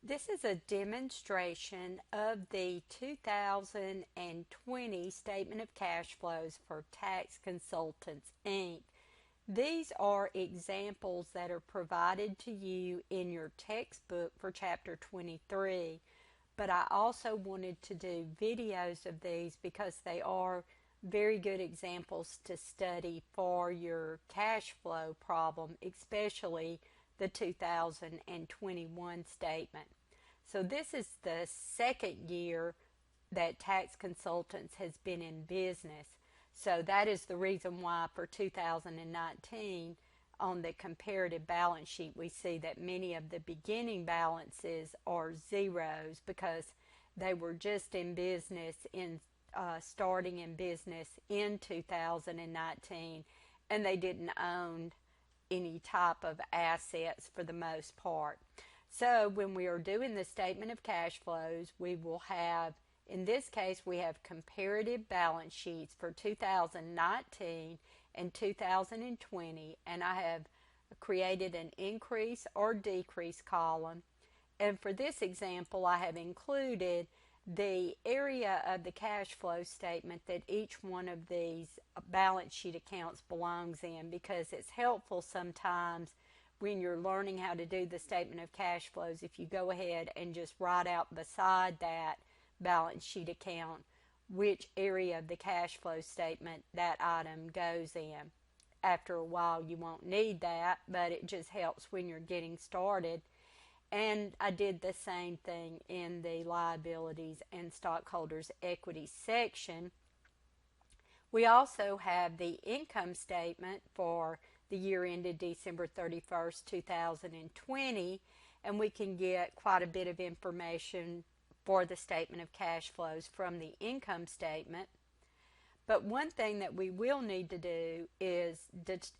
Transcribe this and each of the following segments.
This is a demonstration of the 2020 Statement of Cash Flows for Tax Consultants, Inc. These are examples that are provided to you in your textbook for Chapter 23, but I also wanted to do videos of these because they are very good examples to study for your cash flow problem, especially the 2021 statement. So this is the second year that Tax Consultants has been in business. So that is the reason why for 2019 on the comparative balance sheet we see that many of the beginning balances are zeros because they were just in business starting in business in 2019 and they didn't own any type of assets for the most part. So when we are doing the statement of cash flows, we will have, in this case, we have comparative balance sheets for 2019 and 2020, and I have created an increase or decrease column. And for this example, I have included the area of the cash flow statement that each one of these balance sheet accounts belongs in, because it's helpful sometimes when you're learning how to do the statement of cash flows if you go ahead and just write out beside that balance sheet account which area of the cash flow statement that item goes in. After a while you won't need that, but it just helps when you're getting started. And I did the same thing in the liabilities and stockholders equity section. We also have the income statement for the year ended December 31st, 2020, and we can get quite a bit of information for the statement of cash flows from the income statement. But one thing that we will need to do is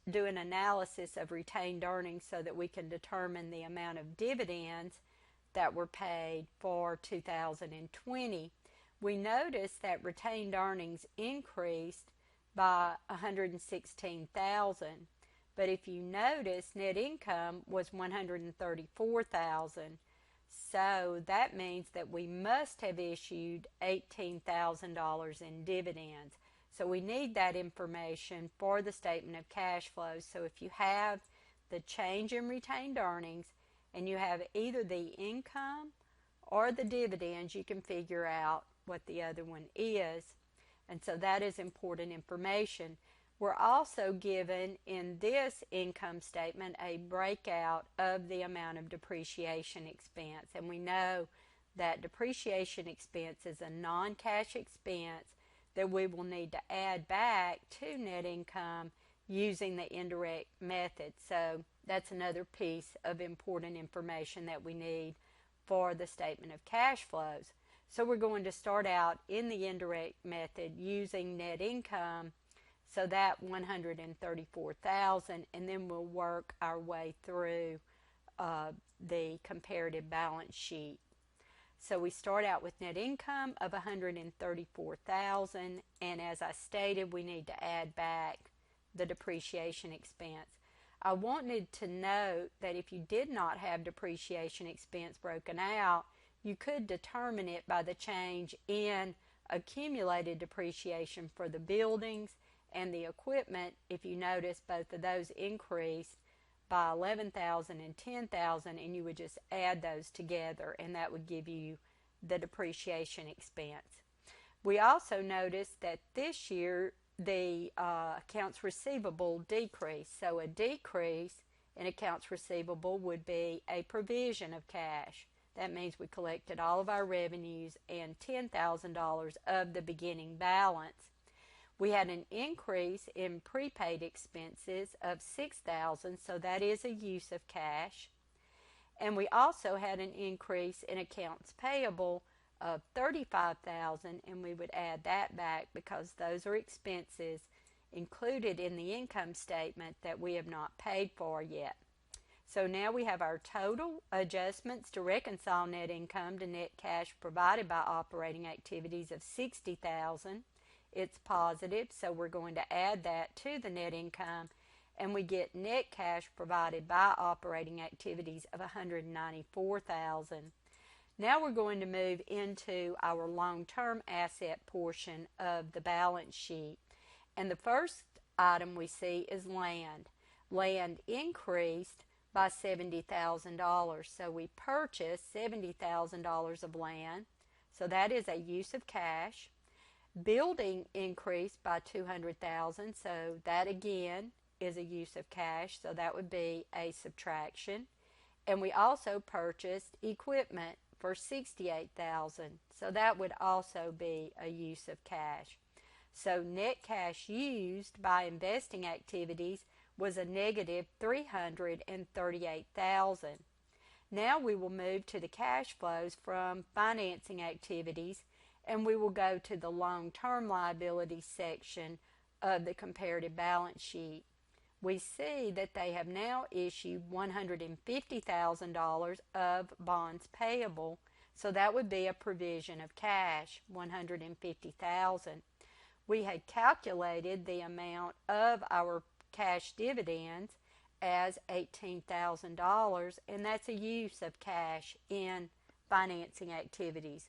do an analysis of retained earnings so that we can determine the amount of dividends that were paid for 2020. We noticed that retained earnings increased by $116,000, but if you notice, net income was $134,000. So that means that we must have issued $18,000 in dividends. So we need that information for the statement of cash flows. So if you have the change in retained earnings and you have either the income or the dividends, you can figure out what the other one is. And so that is important information. We're also given in this income statement a breakout of the amount of depreciation expense. And we know that depreciation expense is a non-cash expense that we will need to add back to net income using the indirect method. So that's another piece of important information that we need for the statement of cash flows. So we're going to start out in the indirect method using net income, so that $134,000, and then we'll work our way through the comparative balance sheet. So we start out with net income of $134,000, and as I stated, we need to add back the depreciation expense. I wanted to note that if you did not have depreciation expense broken out, you could determine it by the change in accumulated depreciation for the buildings and the equipment. If you notice, both of those increased by $11,000 and $10,000, and you would just add those together and that would give you the depreciation expense. We also noticed that this year the accounts receivable decreased. So a decrease in accounts receivable would be a provision of cash. That means we collected all of our revenues and $10,000 of the beginning balance. We had an increase in prepaid expenses of $6,000, so that is a use of cash. And we also had an increase in accounts payable of $35,000, and we would add that back because those are expenses included in the income statement that we have not paid for yet. So now we have our total adjustments to reconcile net income to net cash provided by operating activities of $60,000. It's positive, so we're going to add that to the net income, and we get net cash provided by operating activities of $194,000. Now we're going to move into our long-term asset portion of the balance sheet. And the first item we see is land. Land increased by $70,000. So we purchased $70,000 of land. So that is a use of cash. Building increased by $200,000. So that again is a use of cash. So that would be a subtraction. And we also purchased equipment for $68,000. So that would also be a use of cash. So net cash used by investing activities was a negative $338,000. Now we will move to the cash flows from financing activities, and we will go to the long-term liabilities section of the comparative balance sheet. We see that they have now issued $150,000 of bonds payable, so that would be a provision of cash, $150,000. We had calculated the amount of our cash dividends as $18,000, and that's a use of cash in financing activities.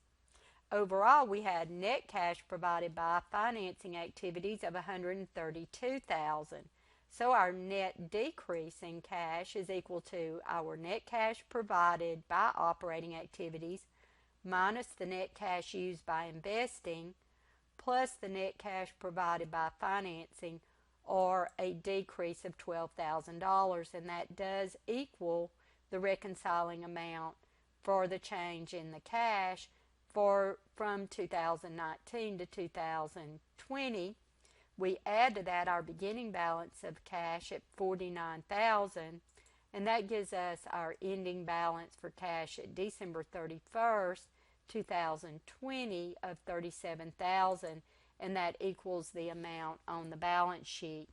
Overall, we had net cash provided by financing activities of $132,000. So our net decrease in cash is equal to our net cash provided by operating activities minus the net cash used by investing plus the net cash provided by financing, or a decrease of $12,000, and that does equal the reconciling amount for the change in the cash from 2019 to 2020. We add to that our beginning balance of cash at $49,000, and that gives us our ending balance for cash at December 31st, 2020 of $37,000, and that equals the amount on the balance sheet.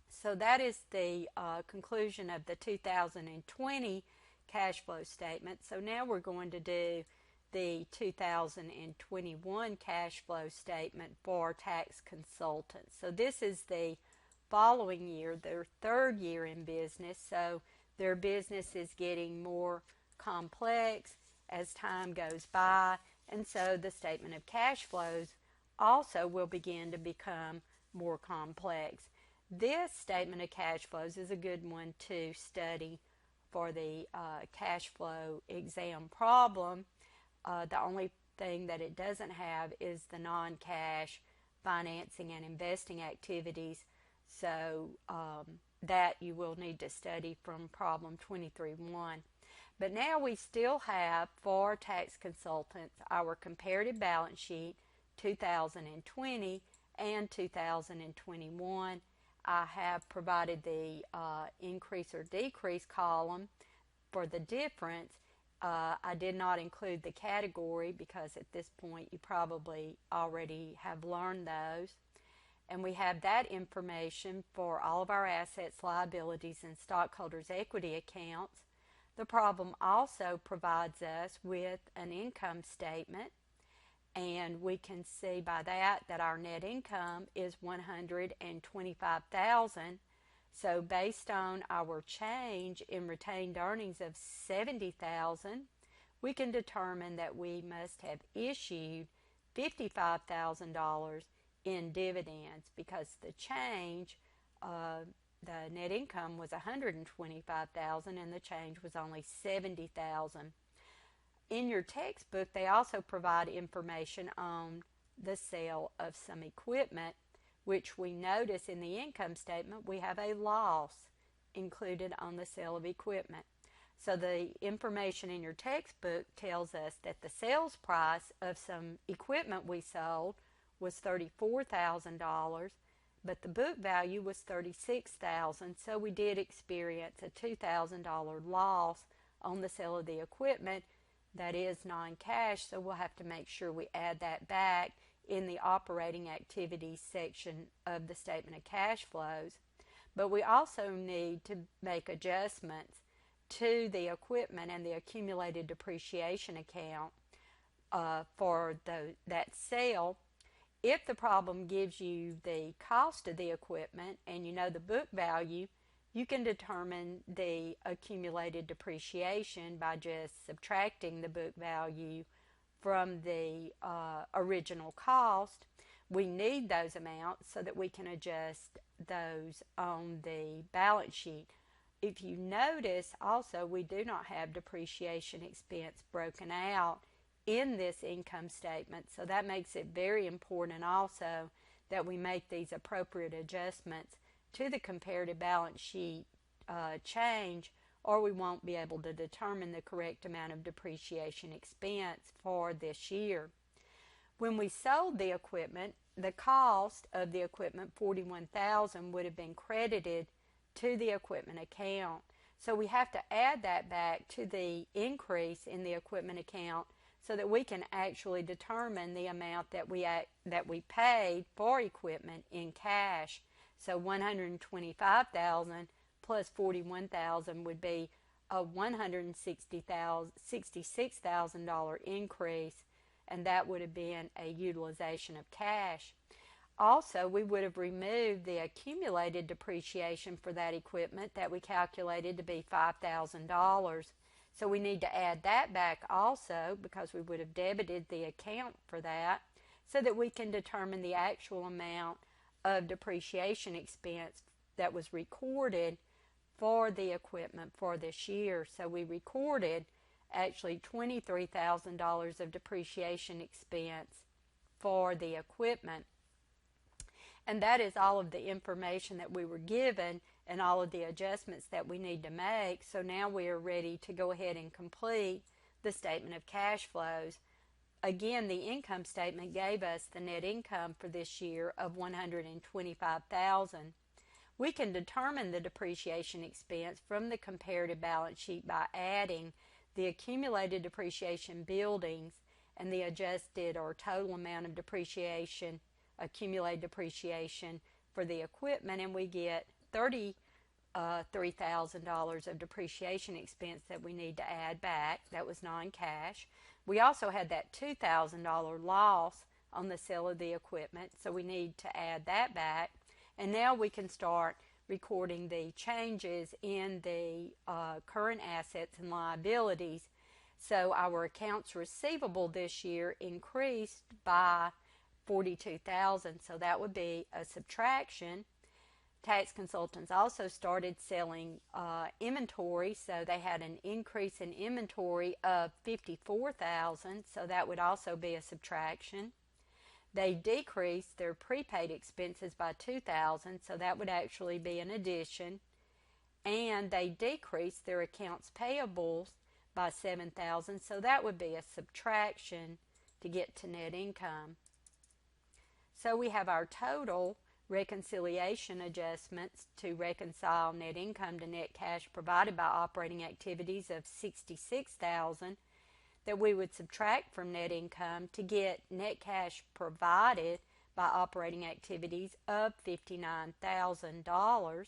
So that is the conclusion of the 2020 cash flow statement. So now we're going to do the 2021 cash flow statement for tax consultants. So this is the following year, their third year in business. So their business is getting more complex as time goes by, and so the statement of cash flows also will begin to become more complex. This statement of cash flows is a good one to study for the cash flow exam problem. The only thing that it doesn't have is the non-cash financing and investing activities, so that you will need to study from problem 23-1. But now we still have, for tax consultants, our comparative balance sheet 2020 and 2021. I have provided the increase or decrease column for the difference. I did not include the category because at this point you probably already have learned those. And we have that information for all of our assets, liabilities, and stockholders' equity accounts. The problem also provides us with an income statement, and we can see by that our net income is $125,000. So based on our change in retained earnings of $70,000, we can determine that we must have issued $55,000 in dividends, because the change, the net income was $125,000 and the change was only $70,000. In your textbook, they also provide information on the sale of some equipment, which we notice in the income statement we have a loss included on the sale of equipment. So the information in your textbook tells us that the sales price of some equipment we sold was $34,000, but the book value was $36,000, so we did experience a $2,000 loss on the sale of the equipment. That is non-cash, so we'll have to make sure we add that back in the operating activities section of the statement of cash flows. But we also need to make adjustments to the equipment and the accumulated depreciation account for that sale. If the problem gives you the cost of the equipment and you know the book value, You can determine the accumulated depreciation by just subtracting the book value from the original cost. We need those amounts so that we can adjust those on the balance sheet. If you notice also, we do not have depreciation expense broken out in this income statement, so that makes it very important also that we make these appropriate adjustments to the comparative balance sheet change, or we won't be able to determine the correct amount of depreciation expense for this year. When we sold the equipment, the cost of the equipment, $41,000, would have been credited to the equipment account. So we have to add that back to the increase in the equipment account so that we can actually determine the amount that we paid for equipment in cash. So $125,000 plus $41,000 would be a $166,000 increase, and that would have been a utilization of cash. Also, we would have removed the accumulated depreciation for that equipment that we calculated to be $5,000. So we need to add that back also, because we would have debited the account for that, so that we can determine the actual amount of depreciation expense that was recorded for the equipment for this year. So we recorded actually $23,000 of depreciation expense for the equipment. And that is all of the information that we were given and all of the adjustments that we need to make. So now we are ready to go ahead and complete the statement of cash flows. Again, the income statement gave us the net income for this year of $125,000. We can determine the depreciation expense from the comparative balance sheet by adding the accumulated depreciation buildings and the adjusted or total amount of depreciation, accumulated depreciation for the equipment, and we get $33,000 of depreciation expense that we need to add back. That was non-cash. We also had that $2,000 loss on the sale of the equipment, so we need to add that back. And now we can start recording the changes in the current assets and liabilities. So our accounts receivable this year increased by $42,000, so that would be a subtraction. Tax consultants also started selling inventory, so they had an increase in inventory of $54,000, so that would also be a subtraction. They decreased their prepaid expenses by $2,000, so that would actually be an addition. And they decreased their accounts payables by $7,000, so that would be a subtraction to get to net income. So we have our total reconciliation adjustments to reconcile net income to net cash provided by operating activities of $66,000 that we would subtract from net income to get net cash provided by operating activities of $59,000.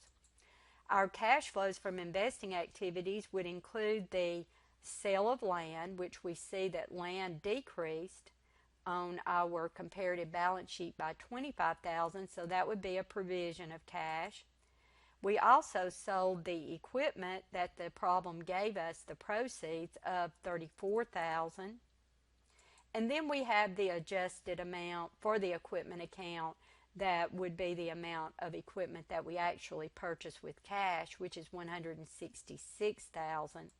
Our cash flows from investing activities would include the sale of land, which we see that land decreased on our comparative balance sheet by $25,000, so that would be a provision of cash. We also sold the equipment that the problem gave us the proceeds of $34,000. And then we have the adjusted amount for the equipment account that would be the amount of equipment that we actually purchased with cash, which is $166,000.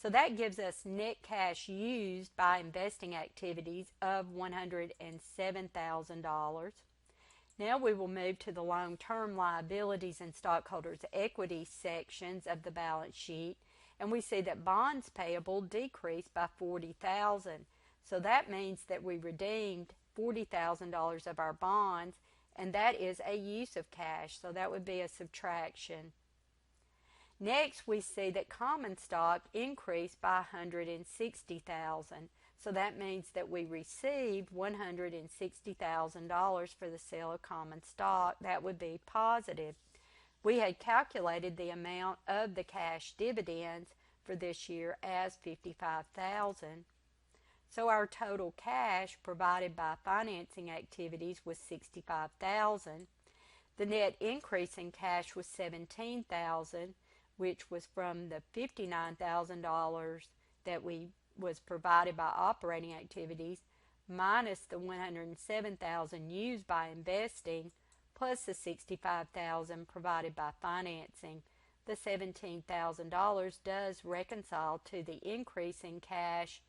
So that gives us net cash used by investing activities of $107,000. Now we will move to the long-term liabilities and stockholders' equity sections of the balance sheet, and we see that bonds payable decreased by $40,000. So that means that we redeemed $40,000 of our bonds, and that is a use of cash, so that would be a subtraction. Next, we see that common stock increased by $160,000. So that means that we received $160,000 for the sale of common stock. That would be positive. We had calculated the amount of the cash dividends for this year as $55,000. So our total cash provided by financing activities was $65,000. The net increase in cash was $17,000, which was from the $59,000 that was provided by operating activities, minus the $107,000 used by investing, plus the $65,000 provided by financing. The $17,000 does reconcile to the increase in cash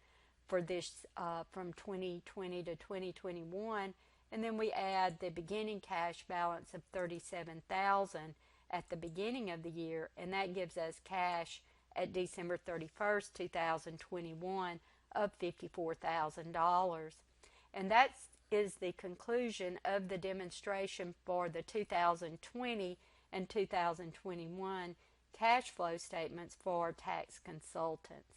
for this from 2020 to 2021, and then we add the beginning cash balance of $37,000 at the beginning of the year, and that gives us cash at December 31st, 2021 of $54,000. And that is the conclusion of the demonstration for the 2020 and 2021 cash flow statements for tax consultants.